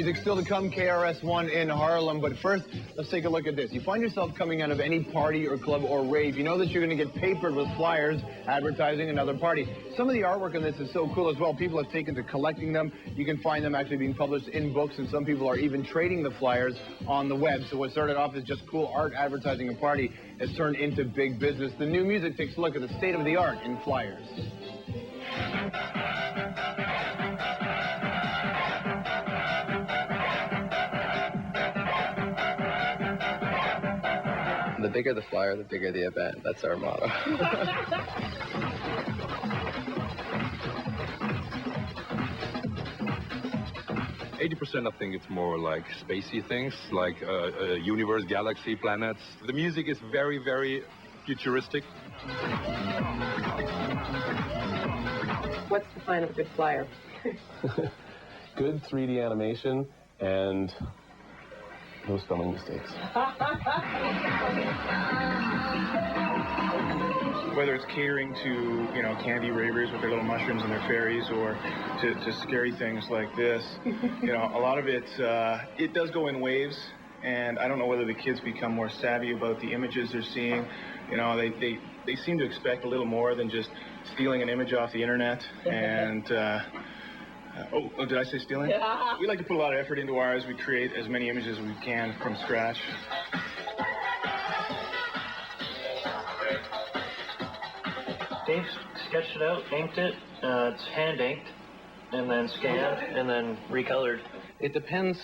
Music still to come, KRS-One in Harlem, but first, let's take a look at this. You find yourself coming out of any party or club or rave, you know that you're going to get papered with flyers advertising another party. Some of the artwork on this is so cool as well. People have taken to collecting them. You can find them actually being published in books, and some people are even trading the flyers on the web. So what started off as just cool art advertising a party has turned into big business. The new music takes a look at the state of the art in flyers. The bigger the flyer, the bigger the event. That's our motto. 80% I think it's more like spacey things, like universe, galaxy, planets. The music is very, very futuristic. What's the sign of a good flyer? Good 3D animation and no spelling mistakes. Whether it's catering to, candy ravers with their little mushrooms and their fairies, or to scary things like this, a lot of it, it does go in waves, and I don't know whether the kids become more savvy about the images they're seeing. They seem to expect a little more than just stealing an image off the internet, and oh, did I say stealing? Yeah. We like to put a lot of effort into ours. We create as many images as we can from scratch. Dave sketched it out, inked it. It's hand inked, and then scanned, and then recolored. It depends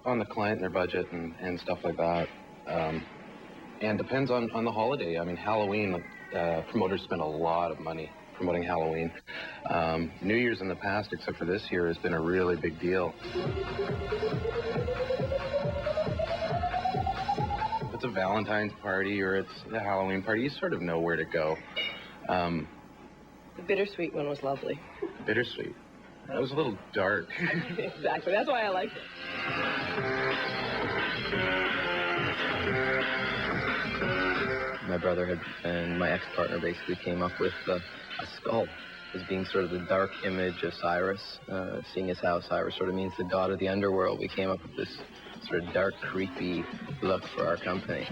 on the client and their budget and stuff like that. And depends on the holiday. I mean, Halloween, promoters spend a lot of money promoting Halloween. New Year's in the past, except for this year, has been a really big deal. If it's a Valentine's party or it's a Halloween party, you sort of know where to go. The bittersweet one was lovely. Bittersweet. That was a little dark. Exactly. That's why I liked it. My brother and my ex-partner basically came up with a skull as being sort of the dark image of Cyrus, seeing as how Cyrus sort of means the god of the underworld. We came up with this sort of dark, creepy look for our company.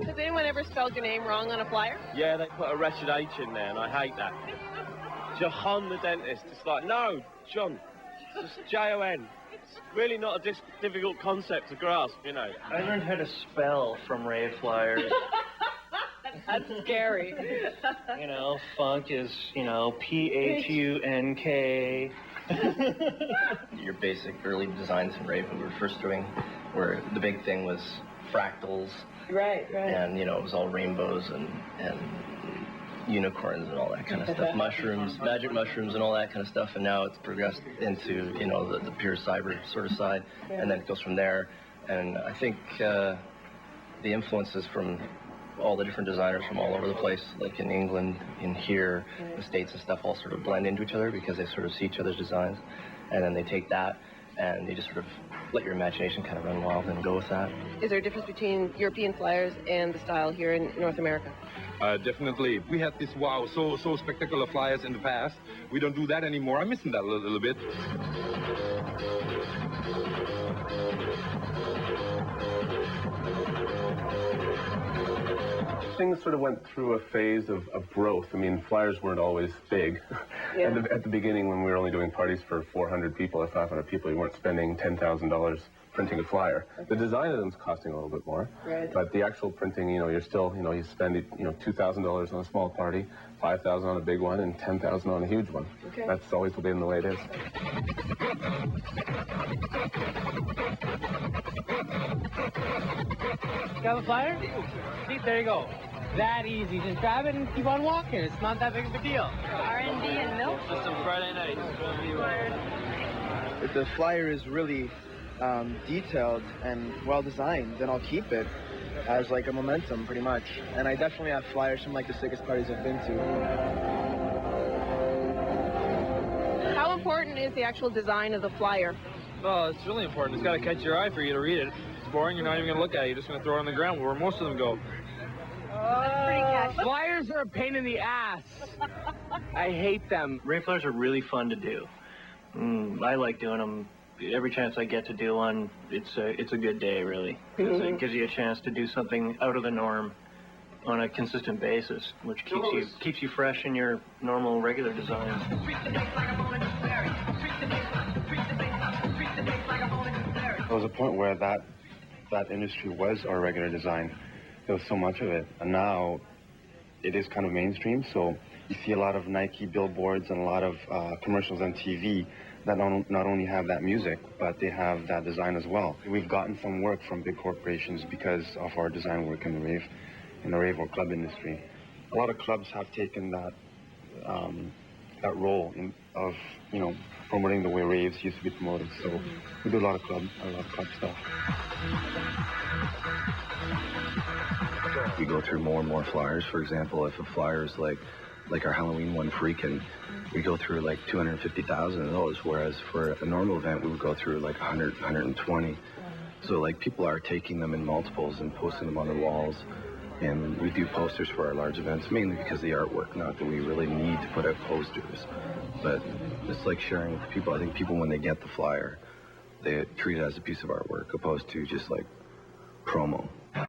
Has anyone ever spelled your name wrong on a flyer? Yeah, they put a wretched H in there, and I hate that. John the dentist. It's like, no, John. It's just Jon. It's really not a difficult concept to grasp, I learned how to spell from Rave flyers. That's scary. Funk is, P-H-U-N-K. Your basic early designs in Rave we were first doing, where the big thing was fractals. Right. And, it was all rainbows and unicorns and all that kind of stuff. Mushrooms, magic mushrooms and all that kind of stuff. And now it's progressed into, the pure cyber sort of side. Yeah. And then it goes from there. And I think the influences from all the different designers from all over the place, like in England, in here, the States and stuff, all sort of blend into each other because they sort of see each other's designs. And then they take that and you just sort of let your imagination kind of run wild and go with that. Is there a difference between European flyers and the style here in North America? Definitely. We had this so spectacular flyers in the past. We don't do that anymore. I'm missing that a little bit. Things sort of went through a phase of growth. I mean, flyers weren't always big. Yeah. At the beginning, when we were only doing parties for 400 people or 500 people, you weren't spending $10,000 printing a flyer. Okay. The design of them's costing a little bit more. Right. But the actual printing, you're still, you spend $2,000 on a small party, $5,000 on a big one, and $10,000 on a huge one. Okay. That's always been the way it is. You have a flyer? See, there you go. That easy. Just grab it and keep on walking. It's not that big of a deal. R&D and milk. Just some Friday nights. If the flyer is really detailed and well designed, then I'll keep it as like a momentum, pretty much. And I definitely have flyers from like the sickest parties I've been to. How important is the actual design of the flyer? Well, it's really important. It's got to catch your eye for you to read it. If it's boring, you're not even going to look at it. You're just going to throw it on the ground where most of them go. Flyers are a pain in the ass. I hate them. Rave flyers are really fun to do. I like doing them. Every chance I get to do one, it's a good day, really. 'Cause it gives you a chance to do something out of the norm on a consistent basis, which keeps you fresh in your normal, regular designs. There was a point where that industry was our regular design. There was so much of it, and now it is kind of mainstream. So you see a lot of Nike billboards and a lot of commercials on TV that not only have that music, but they have that design as well. We've gotten some work from big corporations because of our design work in the rave or club industry. A lot of clubs have taken that role of promoting the way raves used to be promoted. So we do a lot of club stuff. We go through more and more flyers. For example, if a flyer is like our Halloween one, Freakin', we go through like 250,000 of those, whereas for a normal event we would go through like 100, 120. So like people are taking them in multiples and posting them on their walls. And we do posters for our large events, mainly because of the artwork, not that we really need to put out posters. But it's like sharing with people. I think people, when they get the flyer, they treat it as a piece of artwork, opposed to just like promo.